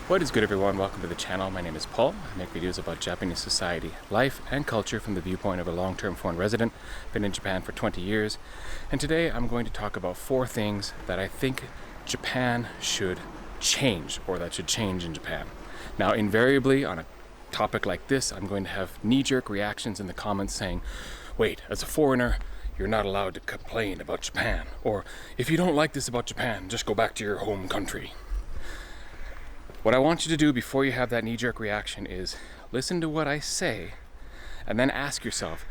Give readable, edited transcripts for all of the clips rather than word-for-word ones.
What is good, everyone? Welcome to the channel. My name is Paul. I make videos about Japanese society, life, and culture from the viewpoint of a long-term foreign resident. Been in Japan for 20 years. And today I'm going to talk about 4 things that I think Japan should change, or that should change in Japan. Now, invariably, on a topic like this, I'm going to have knee-jerk reactions in the comments saying, wait, as a foreigner, you're not allowed to complain about Japan. Or, if you don't like this about Japan, just go back to your home country. What I want you to do before you have that knee-jerk reaction is listen to what I say and then ask yourself,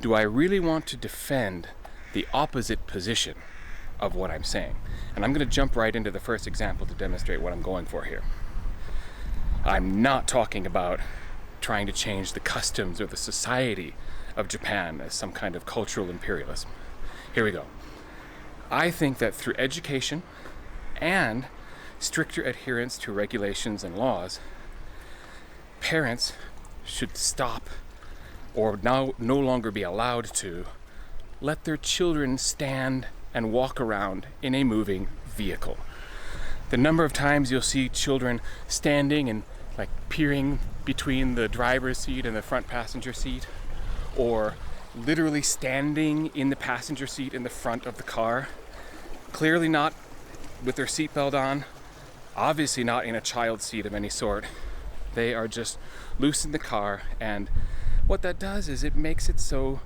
do I really want to defend the opposite position of what I'm saying? And I'm going to jump right into the first example to demonstrate what I'm going for here. I'm not talking about trying to change the customs or the society of Japan as some kind of cultural imperialism. Here we go. I think that through education and stricter adherence to regulations and laws, parents should stop or now no longer be allowed to let their children stand and walk around in a moving vehicle. The number of times you'll see children standing and like peering between the driver's seat and the front passenger seat, or literally standing in the passenger seat in the front of the car, clearly not with their seatbelt on, obviously not in a child seat of any sort. They are just loose in the car, and what that does is it makes it so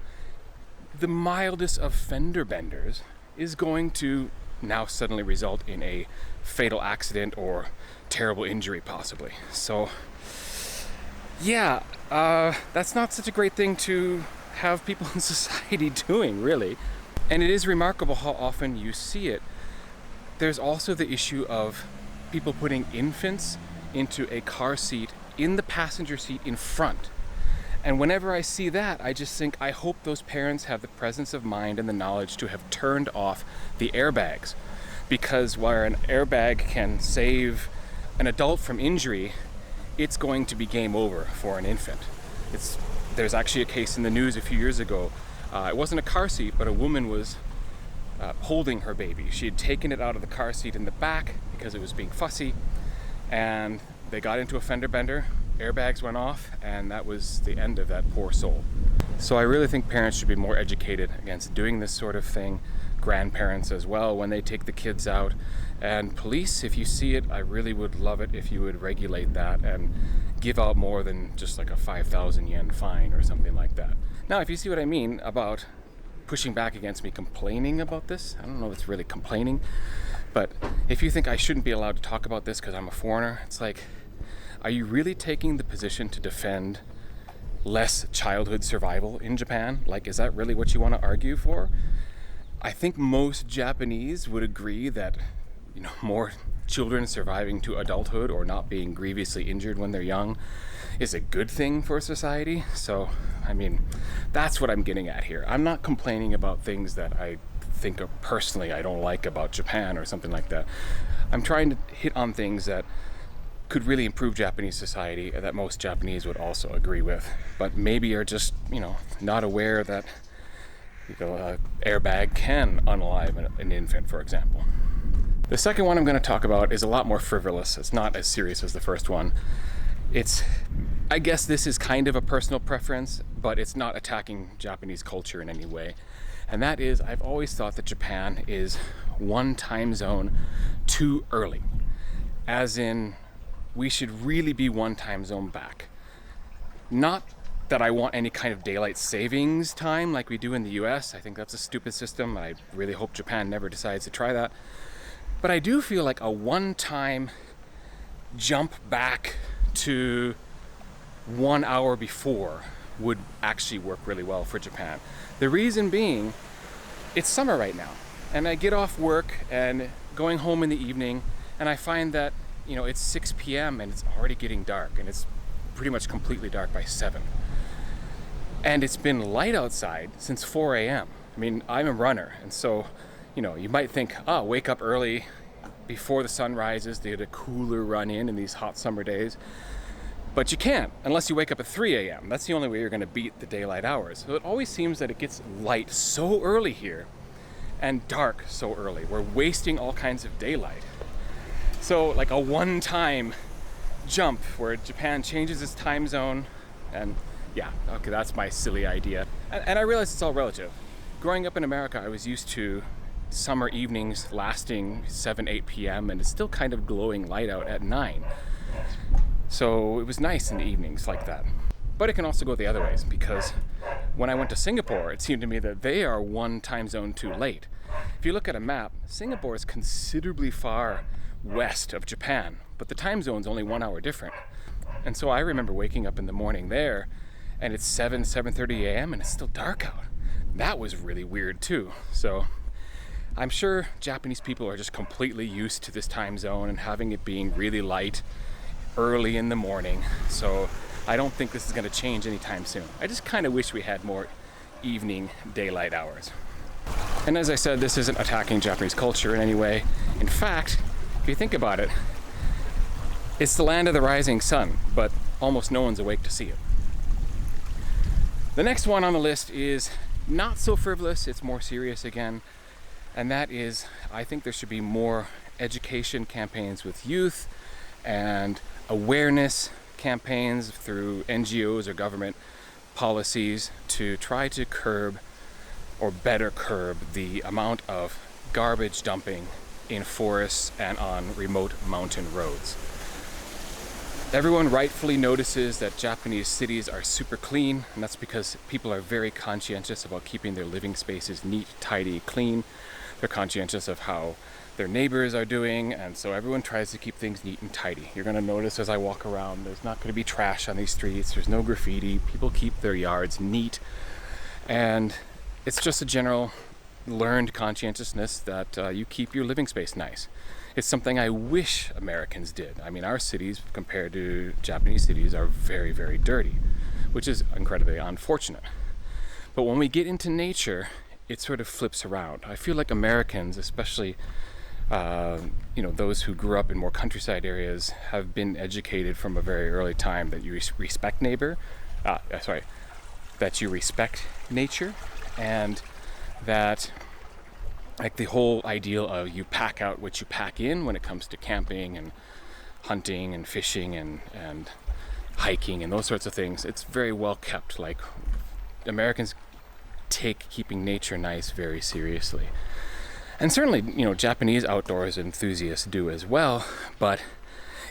the mildest of fender benders is going to now suddenly result in a fatal accident or terrible injury possibly. So yeah, that's not such a great thing to have people in society doing, really. And it is remarkable how often you see it. There's also the issue of people putting infants into a car seat in the passenger seat in front. And whenever I see that, I just think, I hope those parents have the presence of mind and the knowledge to have turned off the airbags. Because where an airbag can save an adult from injury, it's going to be game over for an infant. There's actually a case in the news a few years ago. It wasn't a car seat, but a woman was holding her baby. She had taken it out of the car seat in the back because it was being fussy, and they got into a fender bender, airbags went off, and that was the end of that poor soul. So I really think parents should be more educated against doing this sort of thing, grandparents as well when they take the kids out, and police, if you see it, I really would love it if you would regulate that and give out more than just like a 5,000 yen fine or something like that. Now, if you see what I mean about pushing back against me complaining about this, I don't know if it's really complaining, but if you think I shouldn't be allowed to talk about this because I'm a foreigner, it's like, are you really taking the position to defend less childhood survival in Japan? Like, is that really what you want to argue for? I think most Japanese would agree that, more children surviving to adulthood or not being grievously injured when they're young is a good thing for society. So, that's what I'm getting at here. I'm not complaining about things that I think personally I don't like about Japan or something like that. I'm trying to hit on things that could really improve Japanese society and that most Japanese would also agree with, but maybe are just, not aware that an airbag can unalive an infant, for example. The second one I'm going to talk about is a lot more frivolous. It's not as serious as the first one. I guess this is kind of a personal preference, but it's not attacking Japanese culture in any way. And that is, I've always thought that Japan is one time zone too early. As in, we should really be one time zone back. Not that I want any kind of daylight savings time like we do in the US. I think that's a stupid system. I really hope Japan never decides to try that. But I do feel like a one-time jump back to 1 hour before would actually work really well for Japan. The reason being, it's summer right now, and I get off work and going home in the evening, and I find that it's 6 p.m. and it's already getting dark, and it's pretty much completely dark by 7. And it's been light outside since 4 a.m. I'm a runner, and so you might think, wake up early before the sun rises to get a cooler run in these hot summer days. But you can't unless you wake up at 3 a.m. That's the only way you're going to beat the daylight hours. So it always seems that it gets light so early here and dark so early. We're wasting all kinds of daylight. So like a one-time jump where Japan changes its time zone, and yeah, okay, that's my silly idea. And I realize it's all relative. Growing up in America, I was used to summer evenings lasting 7-8 p.m. and it's still kind of glowing light out at 9. So it was nice in the evenings like that. But it can also go the other ways, because when I went to Singapore, it seemed to me that they are one time zone too late. If you look at a map, Singapore is considerably far west of Japan, but the time zone's only 1 hour different. And so I remember waking up in the morning there, and it's 7:30 a.m. and it's still dark out. That was really weird too. So I'm sure Japanese people are just completely used to this time zone and having it being really light early in the morning. So I don't think this is going to change anytime soon. I just kind of wish we had more evening daylight hours. And as I said, this isn't attacking Japanese culture in any way. In fact, if you think about it, it's the land of the rising sun, but almost no one's awake to see it. The next one on the list is not so frivolous, it's more serious again. And that is, I think there should be more education campaigns with youth and awareness campaigns through NGOs or government policies to try to curb or better curb the amount of garbage dumping in forests and on remote mountain roads. Everyone rightfully notices that Japanese cities are super clean, and that's because people are very conscientious about keeping their living spaces neat, tidy, clean. They're conscientious of how their neighbors are doing, and so everyone tries to keep things neat and tidy. You're going to notice as I walk around, there's not going to be trash on these streets, there's no graffiti, people keep their yards neat, and it's just a general learned conscientiousness that you keep your living space nice. It's something I wish Americans did. I mean, our cities compared to Japanese cities are very, very dirty, which is incredibly unfortunate. But when we get into nature, it sort of flips around. I feel like Americans, especially those who grew up in more countryside areas, have been educated from a very early time that you respect that you respect nature, and that like the whole ideal of you pack out what you pack in when it comes to camping and hunting and fishing and hiking and those sorts of things. It's very well kept. Like, Americans take keeping nature nice very seriously. And certainly, Japanese outdoors enthusiasts do as well. But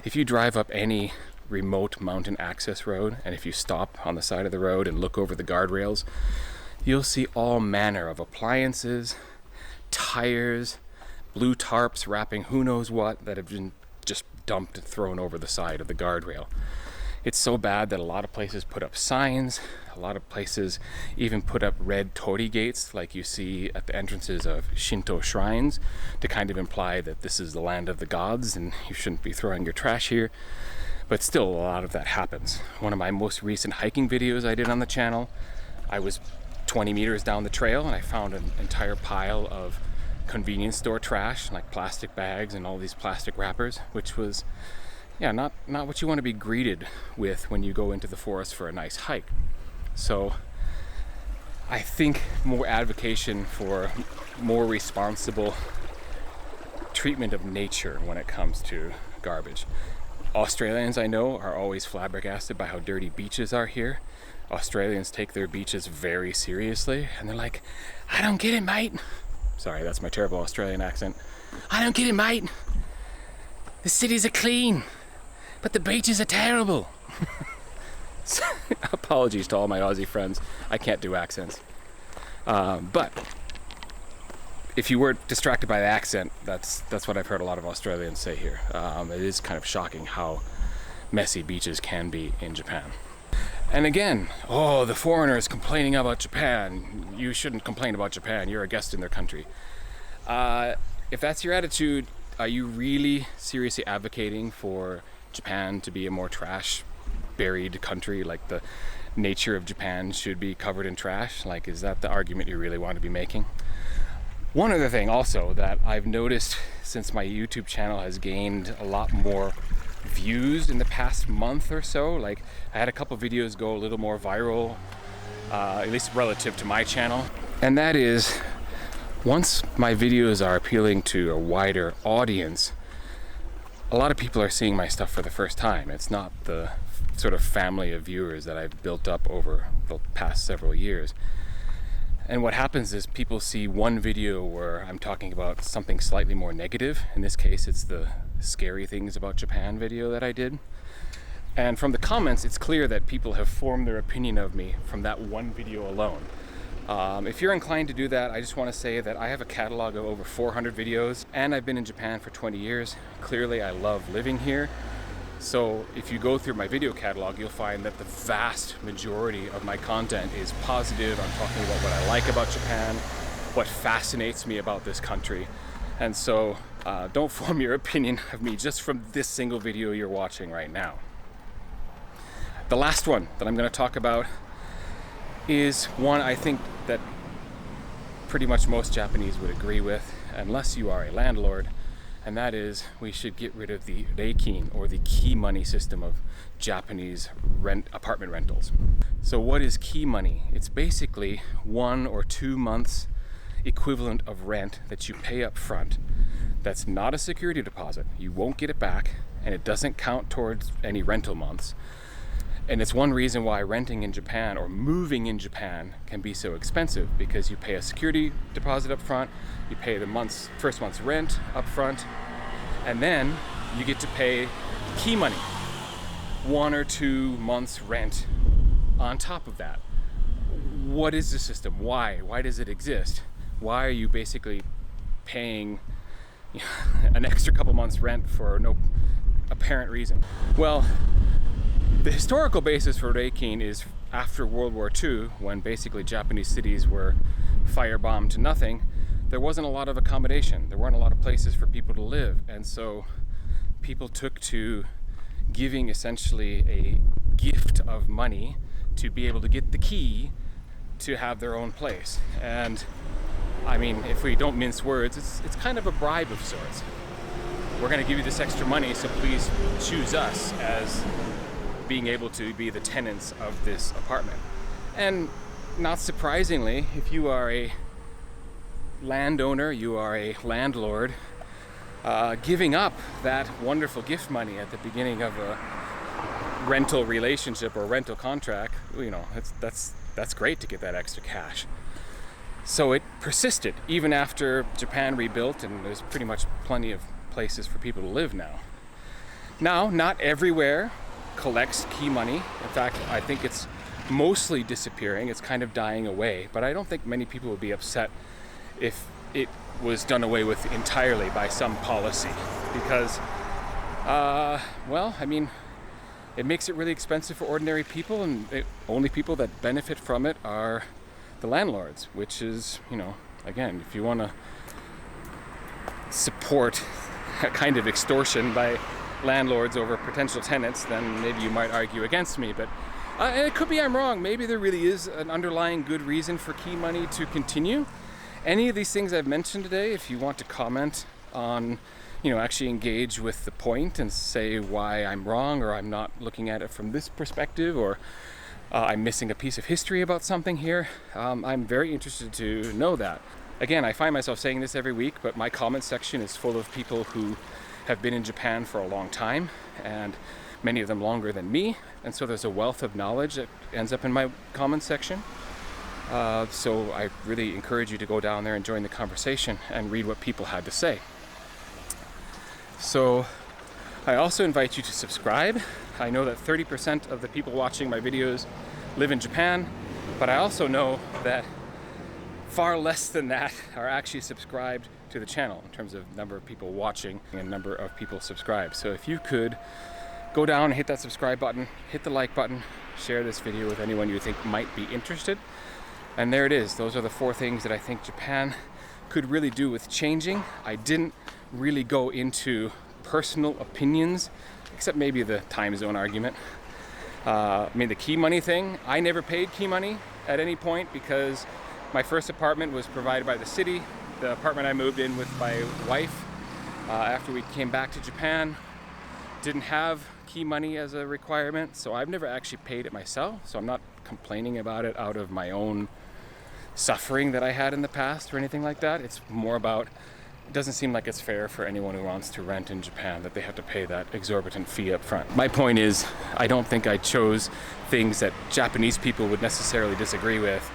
if you drive up any remote mountain access road, and if you stop on the side of the road and look over the guardrails, you'll see all manner of appliances, tires, blue tarps wrapping who knows what that have been just dumped and thrown over the side of the guardrail. It's so bad that a lot of places put up signs, a lot of places even put up red torii gates like you see at the entrances of Shinto shrines to kind of imply that this is the land of the gods and you shouldn't be throwing your trash here. But still, a lot of that happens. One of my most recent hiking videos I did on the channel, I was 20 meters down the trail and I found an entire pile of convenience store trash, like plastic bags and all these plastic wrappers, which was not what you want to be greeted with when you go into the forest for a nice hike. So I think more advocacy for more responsible treatment of nature when it comes to garbage. Australians, I know, are always flabbergasted by how dirty beaches are here. Australians take their beaches very seriously, and they're like, I don't get it, mate. Sorry, that's my terrible Australian accent. I don't get it, mate. The cities are clean, but the beaches are terrible. Apologies to all my Aussie friends. I can't do accents. But if you were distracted by the accent, that's what I've heard a lot of Australians say here. It is kind of shocking how messy beaches can be in Japan. And again, the foreigner is complaining about Japan. You shouldn't complain about Japan. You're a guest in their country. If that's your attitude, are you really seriously advocating for Japan to be a more trash-buried country? Like, the nature of Japan should be covered in trash? Like, is that the argument you really want to be making? One other thing also that I've noticed since my YouTube channel has gained a lot more views in the past month or so, like I had a couple videos go a little more viral, at least relative to my channel, and that is, once my videos are appealing to a wider audience, a lot of people are seeing my stuff for the first time. It's not the sort of family of viewers that I've built up over the past several years. And what happens is people see one video where I'm talking about something slightly more negative. In this case, it's the scary things about Japan video that I did. And from the comments, it's clear that people have formed their opinion of me from that one video alone. If you're inclined to do that, I just want to say that I have a catalog of over 400 videos, and I've been in Japan for 20 years. Clearly, I love living here. So if you go through my video catalog, you'll find that the vast majority of my content is positive. I'm talking about what I like about Japan, what fascinates me about this country. And so don't form your opinion of me just from this single video you're watching right now. The last one that I'm going to talk about is one I think that pretty much most Japanese would agree with, unless you are a landlord, and that is we should get rid of the reikin, or the key money system of Japanese apartment rentals. So what is key money? It's basically 1 or 2 months equivalent of rent that you pay up front. That's not a security deposit. You won't get it back, and it doesn't count towards any rental months. And it's one reason why renting in Japan or moving in Japan can be so expensive, because you pay a security deposit up front, you pay the first month's rent up front, and then you get to pay key money, 1 or 2 months rent on top of that. What is the system? Why? Why does it exist? Why are you basically paying an extra couple months rent for no apparent reason? Well, the historical basis for reikin is after World War II, when basically Japanese cities were firebombed to nothing. There wasn't a lot of accommodation. There weren't a lot of places for people to live. And so people took to giving essentially a gift of money to be able to get the key to have their own place. And I mean, if we don't mince words, it's kind of a bribe of sorts. We're going to give you this extra money, so please choose us as being able to be the tenants of this apartment. And not surprisingly, if you are a landowner, you are a landlord, giving up that wonderful gift money at the beginning of a rental relationship or rental contract, that's great to get that extra cash. So it persisted even after Japan rebuilt, and there's pretty much plenty of places for people to live now. Now, not everywhere collects key money. In fact, I think it's mostly disappearing. It's kind of dying away, but I don't think many people would be upset if it was done away with entirely by some policy, because it makes it really expensive for ordinary people, and the only people that benefit from it are the landlords, which is, again, if you want to support a kind of extortion by landlords over potential tenants, then maybe you might argue against me. But and it could be I'm wrong. Maybe there really is an underlying good reason for key money to continue. Any of these things I've mentioned today, if you want to comment on, actually engage with the point and say why I'm wrong, or I'm not looking at it from this perspective, or I'm missing a piece of history about something here, I'm very interested to know that. Again, I find myself saying this every week, but my comment section is full of people who have been in Japan for a long time, and many of them longer than me, and so there's a wealth of knowledge that ends up in my comment section. So I really encourage you to go down there and join the conversation and read what people had to say. So I also invite you to subscribe. I know that 30% of the people watching my videos live in Japan, but I also know that far less than that are actually subscribed to the channel in terms of number of people watching and number of people subscribed. So if you could go down and hit that subscribe button, hit the like button, share this video with anyone you think might be interested. And there it is. Those are the 4 things that I think Japan could really do with changing. I didn't really go into personal opinions, except maybe the time zone argument. The key money thing, I never paid key money at any point because my first apartment was provided by the city. The apartment I moved in with my wife after we came back to Japan didn't have key money as a requirement, so I've never actually paid it myself, so I'm not complaining about it out of my own suffering that I had in the past or anything like that. It's more about it doesn't seem like it's fair for anyone who wants to rent in Japan that they have to pay that exorbitant fee up front. My point is, I don't think I chose things that Japanese people would necessarily disagree with,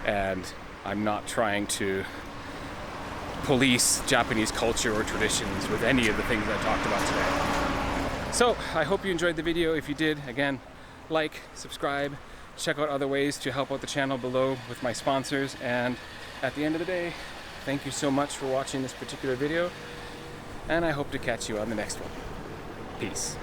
and I'm not trying to police Japanese culture or traditions with any of the things I talked about today. So I hope you enjoyed the video. If you did, again, like, subscribe, check out other ways to help out the channel below with my sponsors, and at the end of the day, thank you so much for watching this particular video, and I hope to catch you on the next one. Peace.